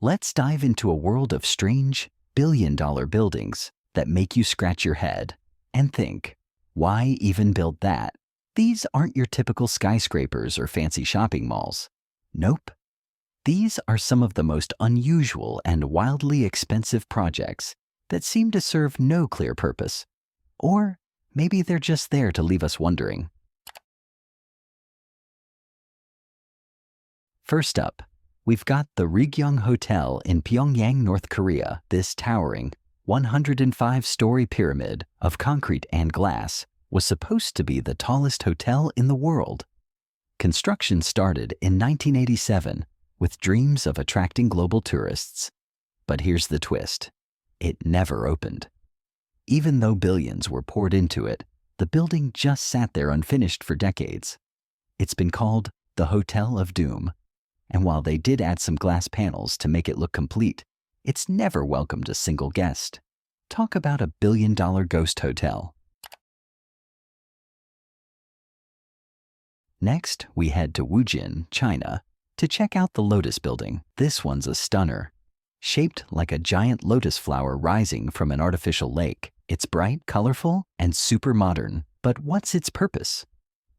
Let's dive into a world of strange, billion-dollar buildings that make you scratch your head and think, why even build that? These aren't your typical skyscrapers or fancy shopping malls. Nope. These are some of the most unusual and wildly expensive projects that seem to serve no clear purpose. Or maybe they're just there to leave us wondering. First up, we've got the Rygyong Hotel in Pyongyang, North Korea. This towering 105-story pyramid of concrete and glass was supposed to be the tallest hotel in the world. Construction started in 1987 with dreams of attracting global tourists. But here's the twist. It never opened. Even though billions were poured into it, the building just sat there unfinished for decades. It's been called the Hotel of Doom. And while they did add some glass panels to make it look complete, it's never welcomed a single guest. Talk about a billion-dollar ghost hotel. Next, we head to Wujin, China, to check out the Lotus Building. This one's a stunner. Shaped like a giant lotus flower rising from an artificial lake, it's bright, colorful, and super modern. But what's its purpose?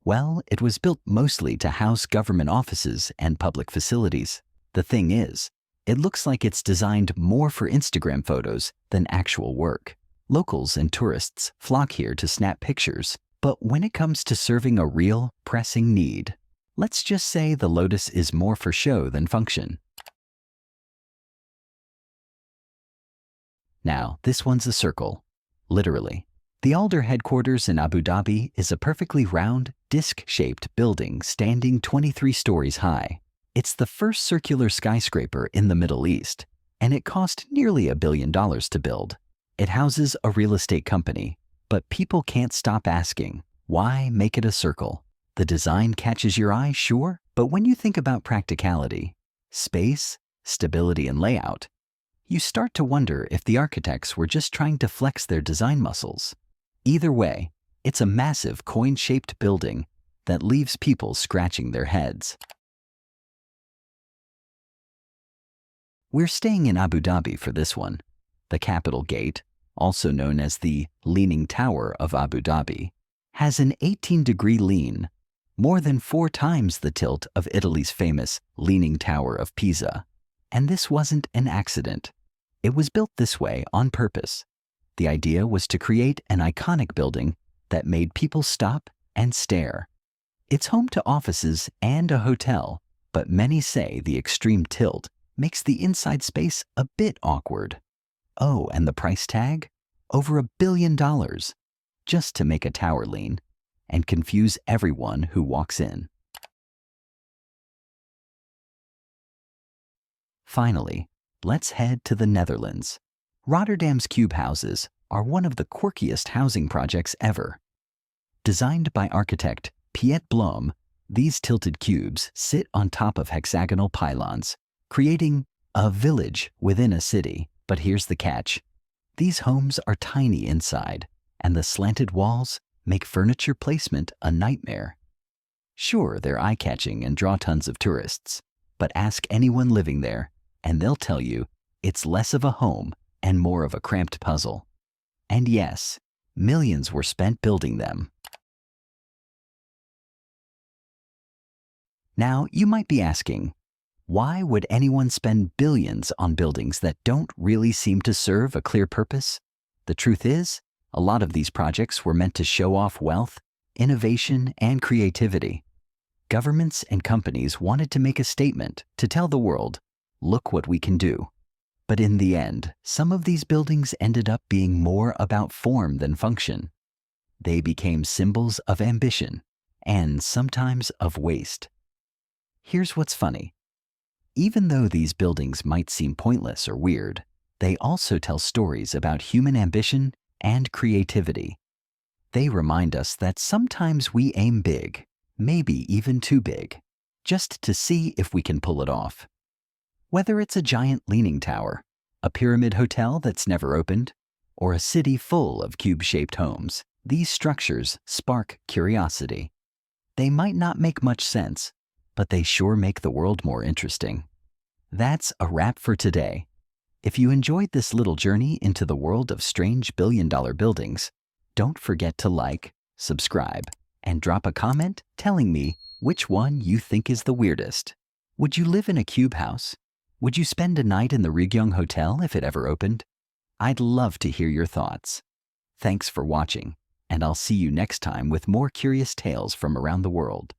Well, it was built mostly to house government offices and public facilities. The thing is, it looks like it's designed more for Instagram photos than actual work. Locals and tourists flock here to snap pictures, but when it comes to serving a real, pressing need, let's just say the Lotus is more for show than function. Now, this one's a circle, literally. The Alder headquarters in Abu Dhabi is a perfectly round, disc-shaped building standing 23 stories high. It's the first circular skyscraper in the Middle East, and it cost nearly $1 billion to build. It houses a real estate company, but people can't stop asking, why make it a circle? The design catches your eye, sure, but when you think about practicality, space, stability, and layout, you start to wonder if the architects were just trying to flex their design muscles. Either way, it's a massive coin-shaped building that leaves people scratching their heads. We're staying in Abu Dhabi for this one. The Capital Gate, also known as the Leaning Tower of Abu Dhabi, has an 18-degree lean, more than 4 times the tilt of Italy's famous Leaning Tower of Pisa. And this wasn't an accident. It was built this way on purpose. The idea was to create an iconic building that made people stop and stare. It's home to offices and a hotel, but many say the extreme tilt makes the inside space a bit awkward. Oh, and the price tag? Over $1 billion, just to make a tower lean and confuse everyone who walks in. Finally, let's head to the Netherlands. Rotterdam's cube houses are one of the quirkiest housing projects ever. Designed by architect Piet Blom, these tilted cubes sit on top of hexagonal pylons, creating a village within a city. But here's the catch. These homes are tiny inside, and the slanted walls make furniture placement a nightmare. Sure, they're eye-catching and draw tons of tourists, but ask anyone living there, and they'll tell you it's less of a home and more of a cramped puzzle. And yes, millions were spent building them. Now, you might be asking, why would anyone spend billions on buildings that don't really seem to serve a clear purpose? The truth is, a lot of these projects were meant to show off wealth, innovation, and creativity. Governments and companies wanted to make a statement to tell the world, look what we can do. But in the end, some of these buildings ended up being more about form than function. They became symbols of ambition and sometimes of waste. Here's what's funny. Even though these buildings might seem pointless or weird, they also tell stories about human ambition and creativity. They remind us that sometimes we aim big, maybe even too big, just to see if we can pull it off. Whether it's a giant leaning tower, a pyramid hotel that's never opened, or a city full of cube-shaped homes, these structures spark curiosity. They might not make much sense, but they sure make the world more interesting. That's a wrap for today. If you enjoyed this little journey into the world of strange billion-dollar buildings, don't forget to like, subscribe, and drop a comment telling me which one you think is the weirdest. Would you live in a cube house? Would you spend a night in the Ryugyong Hotel if it ever opened? I'd love to hear your thoughts. Thanks for watching, and I'll see you next time with more curious tales from around the world.